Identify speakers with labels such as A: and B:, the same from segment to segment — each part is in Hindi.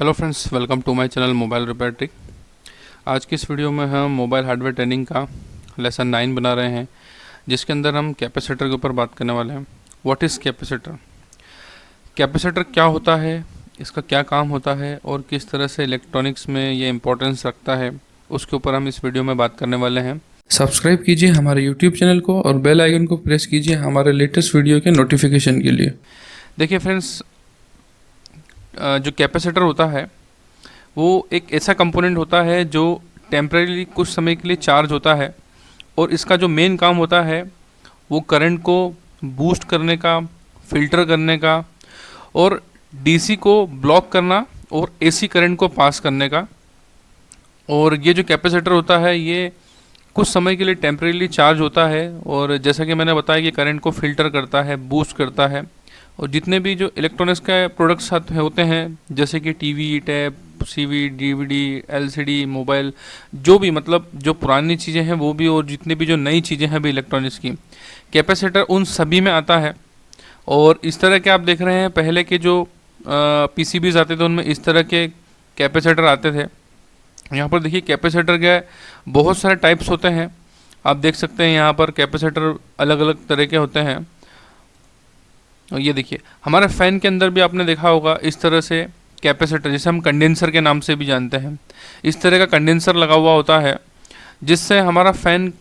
A: Hello friends, welcome to my channel mobile repair trick. आज की इस वीडियो में हम मोबाइल हार्डवेयर ट्रेनिंग का लेसन 9 बना रहे हैं, जिसके अंदर हम कैपेसिटर के ऊपर बात करने वाले हैं। What is capacitor? कैपेसिटर क्या होता है, इसका क्या काम होता है और किस तरह से इलेक्ट्रॉनिक्स में ये इम्पोर्टेंस रखता है, उसके ऊपर हम इस वीडियो में बात करने वाले हैं। सब्सक्राइब कीजिए हमारे यूट्यूब चैनल को और बेल आइकन को प्रेस कीजिए हमारे लेटेस्ट वीडियो के नोटिफिकेशन के लिए। देखिए फ्रेंड्स, जो कैपेसिटर होता है वो एक ऐसा कंपोनेंट होता है जो टेम्परेरी कुछ समय के लिए चार्ज होता है, और इसका जो मेन काम होता है वो करंट को बूस्ट करने का, फिल्टर करने का, और डीसी को ब्लॉक करना और एसी करंट को पास करने का। और ये जो कैपेसिटर होता है ये कुछ समय के लिए टेम्परेरी चार्ज होता है, और जैसा कि मैंने बताया कि करंट को फिल्टर करता है, बूस्ट करता है। और जितने भी जो इलेक्ट्रॉनिक्स के प्रोडक्ट्स होते हैं, जैसे कि TV, tab, CV, DVD, LCD, mobile, जो भी मतलब जो पुरानी चीज़ें हैं वो भी, और जितनी भी जो नई चीज़ें हैं भी इलेक्ट्रॉनिक्स की, कैपेसिटर उन सभी में आता है। और इस तरह के आप देख रहे हैं, पहले के जो पीसीबीज आते थे उनमें इस तरह के कैपेसिटर आते थे। यहाँ पर देखिए कैपेसिटर के बहुत सारे टाइप्स होते हैं, आप देख सकते हैं यहाँ पर कैपेसिटर अलग अलग तरह के होते हैं। और ये देखिए हमारे फ़ैन के अंदर भी आपने देखा होगा इस तरह से कैपेसिटर, जिसे हम कंडेंसर के नाम से भी जानते हैं, इस तरह का कंडेंसर लगा हुआ होता है जिससे हमारा फ़ैन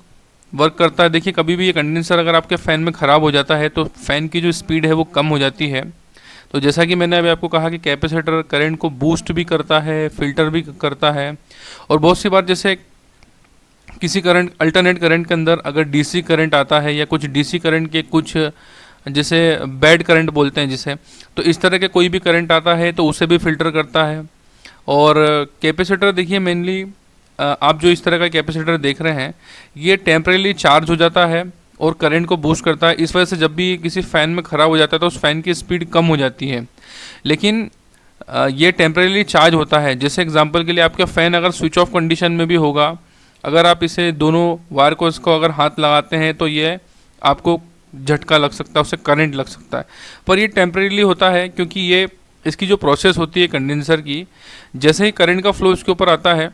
A: वर्क करता है। देखिए कभी भी ये कंडेंसर अगर आपके फ़ैन में ख़राब हो जाता है तो फ़ैन की जो स्पीड है वो कम हो जाती है। तो जैसा कि मैंने अभी आपको कहा कि कैपेसिटर करंट को बूस्ट भी करता है, फिल्टर भी करता है। और बहुत सी बार जैसे किसी करंट, अल्टरनेट करंट के अंदर अगर डीसी करंट आता है, या कुछ डीसी करंट के कुछ जैसे बैड करंट बोलते हैं जिसे, तो इस तरह के कोई भी करंट आता है तो उसे भी फिल्टर करता है। और कैपेसिटर देखिए मेनली आप जो इस तरह का कैपेसिटर देख रहे हैं ये टेम्परेली चार्ज हो जाता है और करंट को बूस्ट करता है। इस वजह से जब भी किसी फ़ैन में ख़राब हो जाता है तो उस फ़ैन की स्पीड कम हो जाती है। लेकिन ये टेम्परेली चार्ज होता है। जैसे एग्जांपल के लिए आपका फ़ैन अगर स्विच ऑफ कंडीशन में भी होगा, अगर आप इसे दोनों वायर को इसको अगर हाथ लगाते हैं तो ये आपको झटका लग सकता है, उससे करंट लग सकता है। पर ये टेम्परेरीली होता है, क्योंकि ये इसकी जो प्रोसेस होती है कंडेंसर की, जैसे ही करंट का फ्लो इसके ऊपर आता है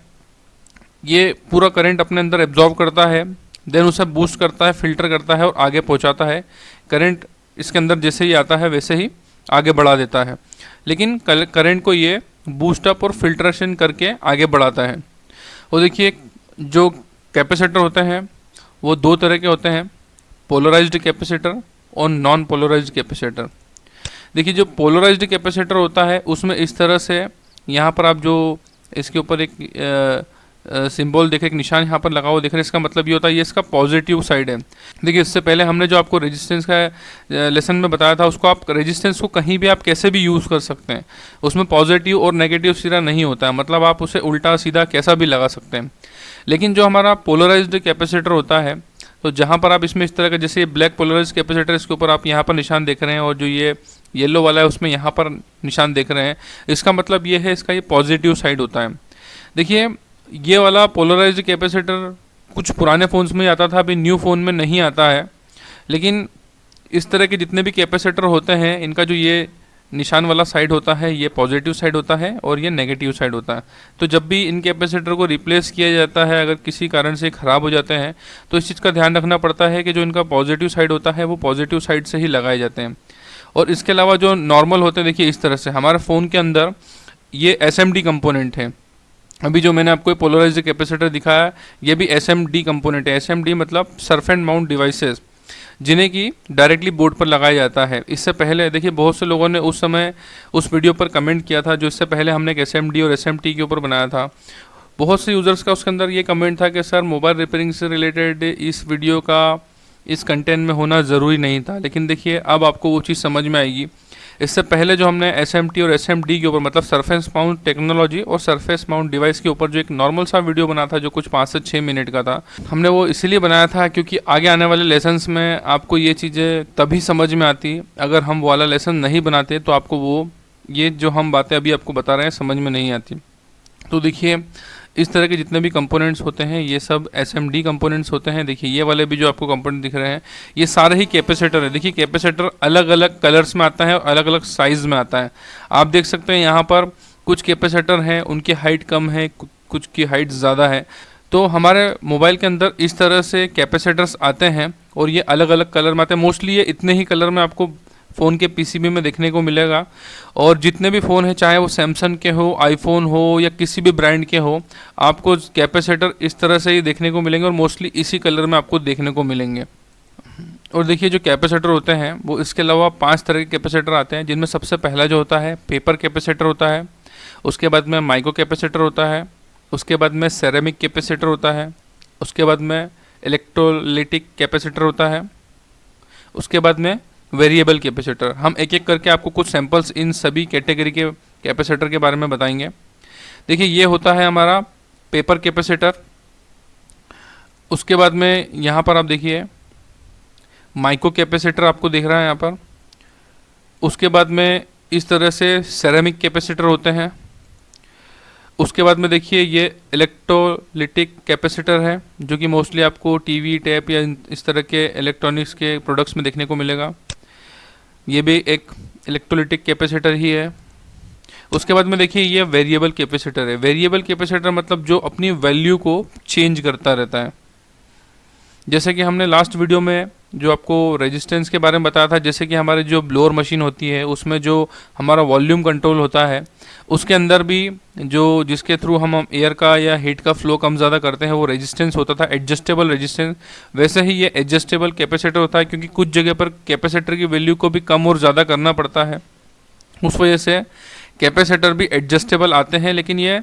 A: ये पूरा करंट अपने अंदर एब्जॉर्व करता है, देन उसे बूस्ट करता है, फिल्टर करता है और आगे पहुंचाता है। करंट इसके अंदर जैसे ही आता है वैसे ही आगे बढ़ा देता है, लेकिन करंट को ये बूस्ट अप और फिल्ट्रेशन करके आगे बढ़ाता है। और देखिए जो कैपेसिटर होते हैं वो दो तरह के होते हैं, पोलराइज्ड कैपेसिटर और नॉन पोलराइज्ड कैपेसिटर। देखिए जो पोलराइज्ड कैपेसिटर होता है उसमें इस तरह से यहाँ पर आप जो इसके ऊपर एक सिंबल देखें, एक निशान यहाँ पर लगा हुआ देख रहे हैं, इसका मतलब ये होता है ये इसका पॉजिटिव साइड है। देखिए इससे पहले हमने जो आपको रेजिस्टेंस का लेसन में बताया था, उसको आप रेजिस्टेंस को कहीं भी आप कैसे भी यूज़ कर सकते हैं, उसमें पॉजिटिव और नेगेटिव सिरा नहीं होता है, मतलब आप उसे उल्टा सीधा कैसा भी लगा सकते हैं। लेकिन जो हमारा पोलराइज्ड कैपेसिटर होता है, तो जहाँ पर आप इसमें इस तरह का, जैसे ये ब्लैक पोलराइज्ड कैपेसिटर, इसके ऊपर आप यहाँ पर निशान देख रहे हैं, और जो ये येलो वाला है उसमें यहाँ पर निशान देख रहे हैं, इसका मतलब ये है इसका ये पॉजिटिव साइड होता है। देखिए ये वाला पोलराइज्ड कैपेसिटर कुछ पुराने फ़ोन्स में आता था, अभी न्यू फ़ोन में नहीं आता है। लेकिन इस तरह के जितने भी कैपेसिटर होते हैं इनका जो ये निशान वाला साइड होता है ये पॉजिटिव साइड होता है और ये नेगेटिव साइड होता है। तो जब भी इन कैपेसिटर को रिप्लेस किया जाता है, अगर किसी कारण से ख़राब हो जाते हैं, तो इस चीज़ का ध्यान रखना पड़ता है कि जो इनका पॉजिटिव साइड होता है वो पॉजिटिव साइड से ही लगाए जाते हैं। और इसके अलावा जो नॉर्मल होते हैं, देखिए इस तरह से हमारे फ़ोन के अंदर ये SMD कंपोनेंट है। अभी जो मैंने आपको पोलराइज्ड कैपेसिटर दिखाया ये भी SMD कंपोनेंट है। SMD मतलब सरफेस एंड माउंट डिवाइसेस, जिन्हें कि डायरेक्टली बोर्ड पर लगाया जाता है। इससे पहले देखिए बहुत से लोगों ने उस समय उस वीडियो पर कमेंट किया था, जो इससे पहले हमने एक SMD और SMT के ऊपर बनाया था। बहुत से यूज़र्स का उसके अंदर ये कमेंट था कि सर मोबाइल रिपेयरिंग से रिलेटेड इस वीडियो का इस कंटेंट में होना ज़रूरी नहीं था। लेकिन देखिए अब आपको वो चीज़ समझ में आएगी। इससे पहले जो हमने SMT और SMD के ऊपर, मतलब सरफेस माउंट टेक्नोलॉजी और सरफेस माउंट डिवाइस के ऊपर जो एक नॉर्मल सा वीडियो बना था, जो कुछ 5 से 6 मिनट का था, हमने वो इसीलिए बनाया था क्योंकि आगे आने वाले लेसन्स में आपको ये चीज़ें तभी समझ में आती। अगर हम वो वाला लेसन नहीं बनाते तो आपको वो ये जो हम बातें अभी आपको बता रहे हैं समझ में नहीं आती। तो देखिए इस तरह के जितने भी कंपोनेंट्स होते हैं ये सब SMD कंपोनेंट्स होते हैं। देखिए ये वाले भी जो आपको कंपोनेंट दिख रहे हैं ये सारे ही कैपेसिटर है। देखिए कैपेसिटर अलग अलग कलर्स में आता है और अलग अलग साइज़ में आता है। आप देख सकते हैं यहाँ पर कुछ कैपेसिटर हैं उनकी हाइट कम है, कुछ की हाइट ज़्यादा है। तो हमारे मोबाइल के अंदर इस तरह से कैपेसिटर्स आते हैं और ये अलग अलग कलर में आते हैं। मोस्टली ये इतने ही कलर में आपको फ़ोन के पीसीबी में देखने को मिलेगा। और जितने भी फ़ोन हैं, चाहे वो सैमसंग के हो, आईफोन हो या किसी भी ब्रांड के हो, आपको कैपेसिटर इस तरह से ही देखने को मिलेंगे और मोस्टली इसी कलर में आपको देखने को मिलेंगे। और देखिए जो कैपेसिटर होते हैं वो इसके अलावा 5 तरह के कैपेसिटर आते हैं, जिनमें सबसे पहला जो होता है पेपर कैपेसिटर होता है, उसके बाद में माइक्रो कैपेसिटर होता है, उसके बाद में सेरेमिक कैपेसिटर होता है, उसके बाद में इलेक्ट्रोलिटिक कैपेसिटर होता है, उसके बाद में वेरिएबल कैपेसिटर। हम एक एक करके आपको कुछ सैंपल्स इन सभी कैटेगरी के कैपेसिटर के बारे में बताएंगे। देखिए ये होता है हमारा पेपर कैपेसिटर। उसके बाद में यहाँ पर आप देखिए माइक्रो कैपेसिटर आपको दिख रहा है यहाँ पर। उसके बाद में इस तरह से सेरेमिक कैपेसिटर होते हैं। उसके बाद में देखिए ये इलेक्ट्रोलिटिक कैपेसिटर है, जो कि मोस्टली आपको टीवी, टैब या इस तरह के इलेक्ट्रॉनिक्स के प्रोडक्ट्स में देखने को मिलेगा। ये भी एक इलेक्ट्रोलिटिक कैपेसिटर ही है। उसके बाद में देखिए ये वेरिएबल कैपेसिटर है। वेरिएबल कैपेसिटर मतलब जो अपनी वैल्यू को चेंज करता रहता है। जैसे कि हमने लास्ट वीडियो में जो आपको रेजिस्टेंस के बारे में बताया था, जैसे कि हमारे जो ब्लोअर मशीन होती है उसमें जो हमारा वॉल्यूम कंट्रोल होता है, उसके अंदर भी जो जिसके थ्रू हम एयर का या हीट का फ्लो कम ज़्यादा करते हैं वो रेजिस्टेंस होता था, एडजस्टेबल रेजिस्टेंस। वैसे ही ये एडजस्टेबल कैपेसिटर होता है, क्योंकि कुछ जगह पर कैपेसिटर की वैल्यू को भी कम और ज़्यादा करना पड़ता है। उस वजह से कैपेसिटर भी एडजस्टेबल आते हैं, लेकिन ये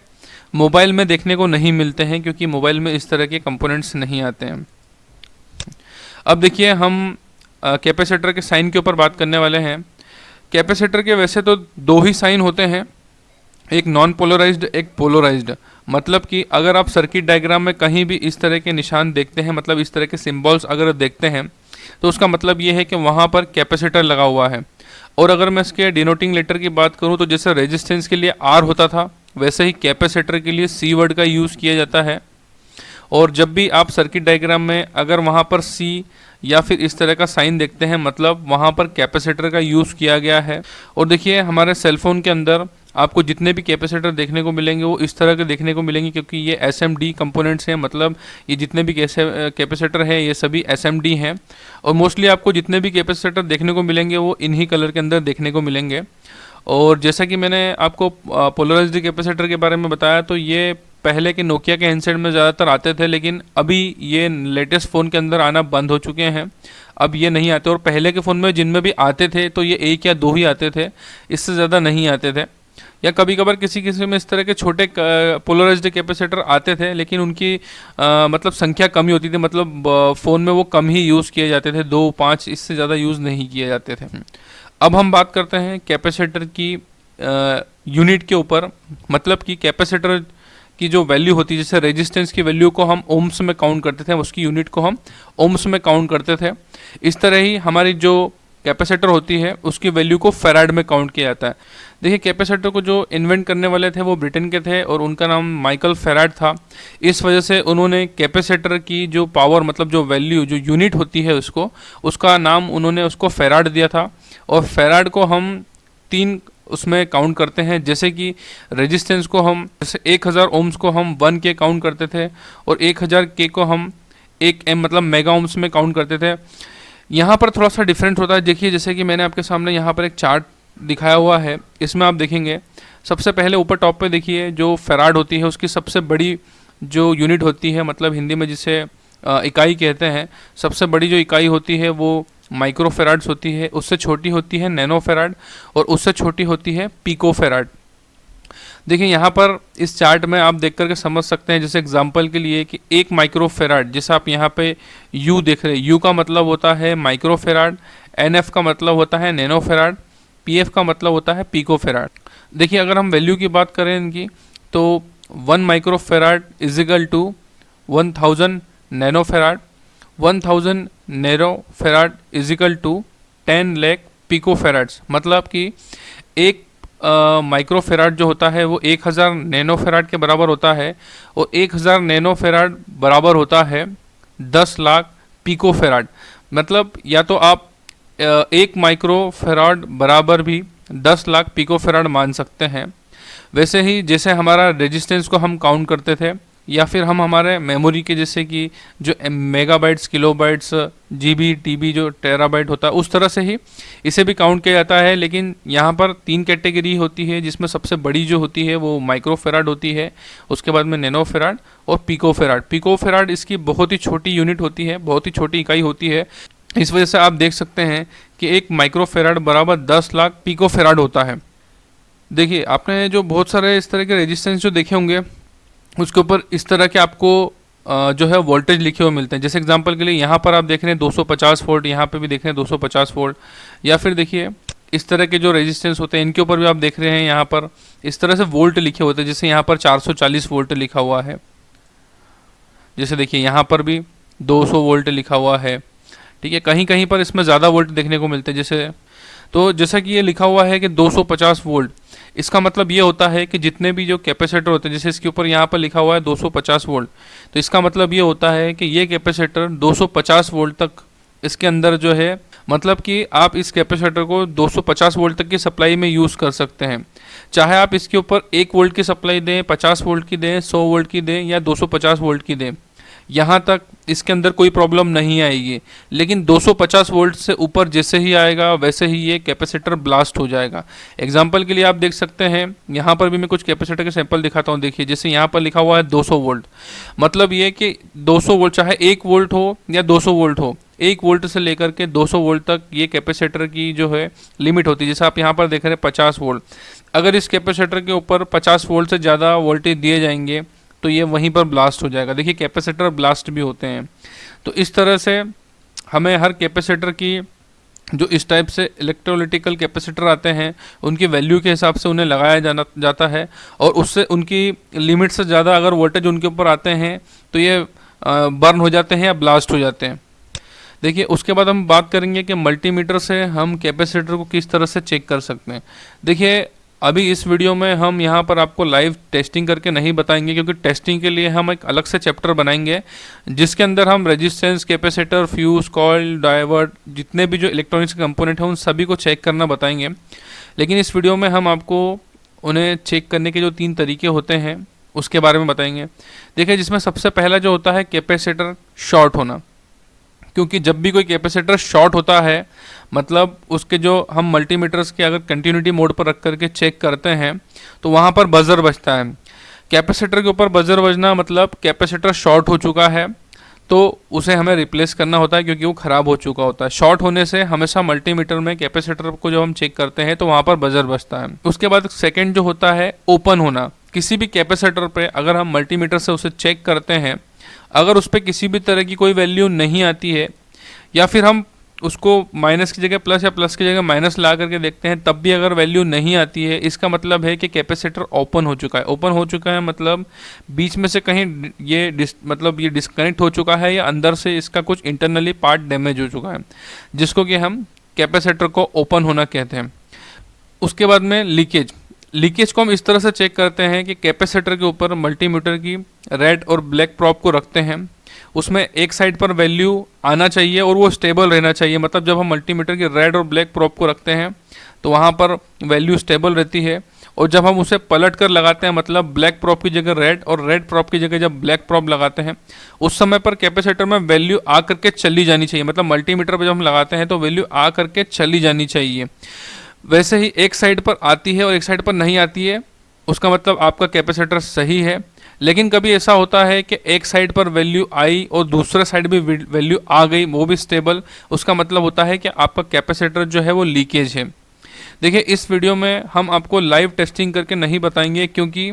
A: मोबाइल में देखने को नहीं मिलते हैं, क्योंकि मोबाइल में इस तरह के कंपोनेंट्स नहीं आते हैं। अब देखिए हम कैपेसिटर के साइन के ऊपर बात करने वाले हैं। कैपेसिटर के वैसे तो 2 ही साइन होते हैं, एक नॉन पोलराइज्ड, एक पोलराइज्ड। मतलब कि अगर आप सर्किट डायग्राम में कहीं भी इस तरह के निशान देखते हैं, मतलब इस तरह के सिंबल्स अगर देखते हैं, तो उसका मतलब ये है कि वहाँ पर कैपेसिटर लगा हुआ है। और अगर मैं इसके डिनोटिंग लेटर की बात करूँ तो जैसे रेजिस्टेंस के लिए R होता था, वैसे ही कैपेसिटर के लिए C वर्ड का यूज़ किया जाता है। और जब भी आप सर्किट डायग्राम में अगर वहाँ पर C या फिर इस तरह का साइन देखते हैं, मतलब वहाँ पर कैपेसिटर का यूज़ किया गया है। और देखिए हमारे सेलफोन के अंदर आपको जितने भी कैपेसिटर देखने को मिलेंगे वो इस तरह के देखने को मिलेंगे, क्योंकि ये SMD कंपोनेंट्स हैं। मतलब ये जितने भी कैपेसिटर हैं ये सभी SMD हैं। और मोस्टली आपको जितने भी कैपेसिटर देखने को मिलेंगे वो इन्हीं कलर के अंदर देखने को मिलेंगे। और जैसा कि मैंने आपको पोलराइज्ड कैपेसिटर के बारे में बताया, तो ये पहले के नोकिया के हैंडसेट में ज़्यादातर आते थे, लेकिन अभी ये लेटेस्ट फ़ोन के अंदर आना बंद हो चुके हैं। अब ये नहीं आते। और पहले के फ़ोन में जिनमें भी आते थे तो ये 1 या 2 ही आते थे, इससे ज़्यादा नहीं आते थे। या कभी कभार किसी किसी में इस तरह के छोटे पोलराइज्ड कैपेसिटर आते थे, लेकिन उनकी मतलब संख्या कम ही होती थी। मतलब फ़ोन में वो कम ही यूज़ किए जाते थे, 2-5 इससे ज़्यादा यूज़ नहीं किए जाते थे। अब हम बात करते हैं कैपेसिटर की यूनिट के ऊपर। मतलब कि कैपेसिटर की जो वैल्यू होती है, जैसे रेजिस्टेंस की वैल्यू को हम ओम्स में काउंट करते थे, उसकी यूनिट को हम ओम्स में काउंट करते थे। इस तरह ही हमारी जो कैपेसिटर होती है उसकी वैल्यू को फेराड में काउंट किया जाता है। देखिए कैपेसिटर को जो इन्वेंट करने वाले थे वो ब्रिटेन के थे और उनका नाम माइकल फेराड था। इस वजह से उन्होंने कैपेसिटर की जो पावर, मतलब जो वैल्यू, जो यूनिट होती है उसका नाम उन्होंने उसको फेराड दिया था। और फेराड को हम 3 उसमें काउंट करते हैं। जैसे कि रेजिस्टेंस को हम, जैसे 1000 ओम्स को हम 1 के काउंट करते थे और 1000 के को हम 1 एम मतलब मेगा ओम्स में काउंट करते थे। यहाँ पर थोड़ा सा डिफरेंट होता है। देखिए जैसे कि मैंने आपके सामने यहाँ पर एक चार्ट दिखाया हुआ है, इसमें आप देखेंगे सबसे पहले ऊपर टॉप पे देखिए जो फेराड होती है उसकी सबसे बड़ी जो यूनिट होती है, मतलब हिंदी में जिसे इकाई कहते हैं, सबसे बड़ी जो इकाई होती है वो माइक्रो फेराड्स होती है। उससे छोटी होती है नैनो फेराड और उससे छोटी होती है पिको फेराड। देखिए यहाँ पर इस चार्ट में आप देख करके समझ सकते हैं, जैसे एग्जांपल के लिए कि 1 माइक्रो फेराड, जैसे आप यहाँ पे U देख रहे हैं, U का मतलब होता है माइक्रो फेराड, NF का मतलब होता है नैनो फेराड, PF का मतलब होता है पिको फेराड। देखिए अगर हम वैल्यू की बात करें इनकी, तो 1 micro farad is equal to 1000 nano farad, 1000 nano farad is equal to 10 lakh pico farads. मतलब कि एक माइक्रो फेराड जो होता है वो 1000 नैनो फेराड के बराबर होता है और 1000 नैनो फेराड बराबर होता है 10 लाख पिको फेराड। मतलब या तो आप 1 माइक्रो फेराड बराबर भी 10 लाख पिको फेराड मान सकते हैं। वैसे ही जैसे हमारा रेजिस्टेंस को हम काउंट करते थे, या फिर हम हमारे मेमोरी के जैसे कि जो मेगाबाइट्स, किलोबाइट्स, जीबी, टीबी जो टेराबाइट होता है, उस तरह से ही इसे भी काउंट किया जाता है। लेकिन यहाँ पर 3 कैटेगरी होती है, जिसमें सबसे बड़ी जो होती है वो माइक्रोफेराड होती है, उसके बाद में नैनोफेराड और पिकोफेराड। पिकोफेराड इसकी बहुत ही छोटी यूनिट होती है, बहुत ही छोटी इकाई होती है। इस वजह से आप देख सकते हैं कि एक माइक्रोफेराड बराबर 10 लाख पिकोफेराड होता है। देखिए, आपने जो बहुत सारे इस तरह के रेजिस्टेंस जो देखे होंगे, उसके ऊपर इस तरह के आपको जो है वोल्टेज लिखे हुए मिलते हैं। जैसे एग्जांपल के लिए यहाँ पर आप देख रहे हैं 250 वोल्ट, यहाँ पे भी देख रहे हैं 250 वोल्ट, या फिर देखिए इस तरह के जो रेजिस्टेंस होते हैं इनके ऊपर भी आप देख रहे हैं यहाँ पर इस तरह से वोल्ट लिखे होते हैं। जैसे यहाँ पर 440 वोल्ट लिखा हुआ है, जैसे देखिए यहाँ पर भी 200 वोल्ट लिखा हुआ है, ठीक है। कहीं कहीं पर इसमें ज़्यादा वोल्ट देखने को मिलते हैं। जैसा कि ये लिखा हुआ है कि 250 वोल्ट, इसका मतलब ये होता है कि जितने भी जो कैपेसिटर होते हैं, जैसे इसके ऊपर यहाँ पर लिखा हुआ है 250 वोल्ट, तो इसका मतलब ये होता है कि ये कैपेसिटर 250 वोल्ट तक इसके अंदर जो है, मतलब कि आप इस कैपेसिटर को 250 वोल्ट तक की सप्लाई में यूज़ कर सकते हैं। चाहे आप इसके ऊपर 1 वोल्ट की सप्लाई दें, 50 वोल्ट की दें, 100 वोल्ट की दें या 250 वोल्ट की दें, यहाँ तक इसके अंदर कोई प्रॉब्लम नहीं आएगी। लेकिन 250 वोल्ट से ऊपर जैसे ही आएगा वैसे ही ये कैपेसिटर ब्लास्ट हो जाएगा। एग्जांपल के लिए आप देख सकते हैं, यहाँ पर भी मैं कुछ कैपेसिटर के सैंपल दिखाता हूँ। देखिए, जैसे यहाँ पर लिखा हुआ है 200 वोल्ट, मतलब ये कि 200 वोल्ट, चाहे 1 वोल्ट हो या 200 वोल्ट हो, 1 वोल्ट से लेकर के 200 वोल्ट तक ये कैपेसिटर की जो है लिमिट होती है। जैसे आप यहाँ पर देख रहे हैं 50 वोल्ट, अगर इस कैपेसिटर के ऊपर 50 वोल्ट से ज़्यादा वोल्टेज दिए जाएंगे तो ये वहीं पर ब्लास्ट हो जाएगा। देखिए, कैपेसिटर ब्लास्ट भी होते हैं। तो इस तरह से हमें हर कैपेसिटर की, जो इस टाइप से इलेक्ट्रोलिटिकल कैपेसिटर आते हैं, उनकी वैल्यू के हिसाब से उन्हें लगाया जाता है, और उससे उनकी लिमिट से ज़्यादा अगर वोल्टेज उनके ऊपर आते हैं तो ये बर्न हो जाते हैं या ब्लास्ट हो जाते हैं। देखिए, उसके बाद हम बात करेंगे कि मल्टीमीटर से हम कैपेसिटर को किस तरह से चेक कर सकते हैं। देखिए, अभी इस वीडियो में हम यहाँ पर आपको लाइव टेस्टिंग करके नहीं बताएंगे, क्योंकि टेस्टिंग के लिए हम एक अलग से चैप्टर बनाएंगे जिसके अंदर हम resistance, capacitor, fuse, coil, divert, जितने भी जो इलेक्ट्रॉनिक्स के कंपोनेंट हैं उन सभी को चेक करना बताएंगे। लेकिन इस वीडियो में हम आपको उन्हें चेक करने के जो 3 तरीके होते हैं उसके बारे में बताएंगे। देखिए, जिसमें सबसे पहला जो होता है कैपेसिटर शॉर्ट होना, क्योंकि जब भी कोई कैपेसिटर शॉर्ट होता है, मतलब उसके जो हम मल्टीमीटर्स के अगर कंटिन्यूटी मोड पर रख करके चेक करते हैं तो वहाँ पर बजर बजता है। कैपेसिटर के ऊपर बजर बजना मतलब कैपेसिटर शॉर्ट हो चुका है, तो उसे हमें रिप्लेस करना होता है क्योंकि वो ख़राब हो चुका होता है। शॉर्ट होने से हमेशा मल्टीमीटर में कैपेसिटर को जब हम चेक करते हैं तो वहाँ पर बजर बजता है। उसके बाद सेकेंड जो होता है ओपन होना। किसी भी कैपेसिटर पर अगर हम मल्टीमीटर से उसे चेक करते हैं, अगर उस पर किसी भी तरह की कोई वैल्यू नहीं आती है, या फिर हम उसको माइनस की जगह प्लस या प्लस की जगह माइनस ला करके देखते हैं तब भी अगर वैल्यू नहीं आती है, इसका मतलब है कि कैपेसिटर ओपन हो चुका है। ओपन हो चुका है मतलब बीच में से कहीं ये डिस्कनेक्ट हो चुका है, या अंदर से इसका कुछ इंटरनली पार्ट डैमेज हो चुका है, जिसको कि हम कैपेसिटर को ओपन होना कहते हैं। उसके बाद में लीकेज को हम इस तरह से चेक करते हैं कि कैपेसिटर के ऊपर मल्टीमीटर की रेड और ब्लैक प्रॉब को रखते हैं, उसमें एक साइड पर वैल्यू आना चाहिए और वो स्टेबल रहना चाहिए। मतलब जब हम मल्टीमीटर की रेड और ब्लैक प्रॉब को रखते हैं तो वहाँ पर वैल्यू स्टेबल रहती है, और जब हम उसे पलट कर लगाते हैं, मतलब ब्लैक प्रॉब की जगह रेड और रेड प्रॉब की जगह जब ब्लैक प्रॉब लगाते हैं, उस समय पर कैपेसिटर में वैल्यू आ करके चली जानी चाहिए। मतलब मल्टीमीटर पर जब हम लगाते हैं तो वैल्यू आ करके चली जानी चाहिए। वैसे ही एक साइड पर आती है और एक साइड पर नहीं आती है, उसका मतलब आपका कैपेसिटर सही है। लेकिन कभी ऐसा होता है कि एक साइड पर वैल्यू आई और दूसरे साइड भी वैल्यू आ गई, वो भी स्टेबल, उसका मतलब होता है कि आपका कैपेसिटर जो है वो लीकेज है। देखिए, इस वीडियो में हम आपको लाइव टेस्टिंग करके नहीं बताएंगे, क्योंकि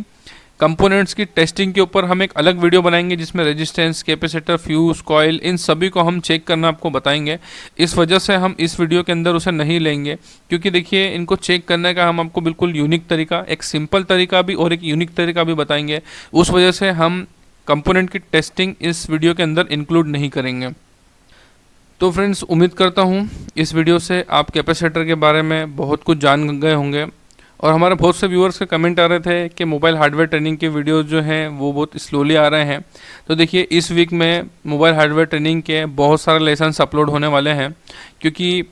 A: कंपोनेंट्स की टेस्टिंग के ऊपर हम एक अलग वीडियो बनाएंगे जिसमें रेजिस्टेंस, कैपेसिटर, फ्यूज, कॉइल, इन सभी को हम चेक करना आपको बताएंगे। इस वजह से हम इस वीडियो के अंदर उसे नहीं लेंगे, क्योंकि देखिए इनको चेक करने का हम आपको बिल्कुल यूनिक तरीका, एक सिंपल तरीका भी और एक यूनिक तरीका भी बताएंगे। उस वजह से हम कंपोनेंट की टेस्टिंग इस वीडियो के अंदर इंक्लूड नहीं करेंगे। तो फ्रेंड्स, उम्मीद करता हूँ इस वीडियो से आप कैपेसिटर के बारे में बहुत कुछ जान गए होंगे। और हमारे बहुत से व्यूअर्स के कमेंट आ रहे थे कि मोबाइल हार्डवेयर ट्रेनिंग के वीडियोस जो हैं वो बहुत स्लोली आ रहे हैं। तो देखिए, इस वीक में मोबाइल हार्डवेयर ट्रेनिंग के बहुत सारे लेसन्स अपलोड होने वाले हैं, क्योंकि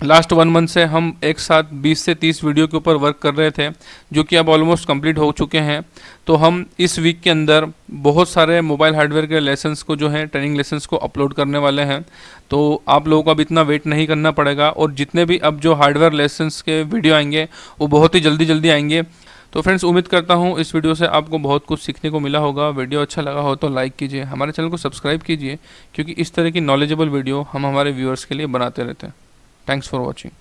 A: लास्ट 1 मंथ से हम एक साथ 20 से 30 वीडियो के ऊपर वर्क कर रहे थे, जो कि अब ऑलमोस्ट कंप्लीट हो चुके हैं। तो हम इस वीक के अंदर बहुत सारे मोबाइल हार्डवेयर के लेसन्स को जो है ट्रेनिंग लेसन्स को अपलोड करने वाले हैं। तो आप लोगों को अब इतना वेट नहीं करना पड़ेगा, और जितने भी अब जो हार्डवेयर लेसन्स के वीडियो आएंगे वो बहुत ही जल्दी जल्दी आएंगे। तो फ्रेंड्स, उम्मीद करता हूँ इस वीडियो से आपको बहुत कुछ सीखने को मिला होगा। वीडियो अच्छा लगा हो तो लाइक कीजिए, हमारे चैनल को सब्सक्राइब कीजिए, क्योंकि इस तरह की नॉलेजेबल वीडियो हम हमारे व्यूअर्स के लिए बनाते रहते हैं। Thanks for watching.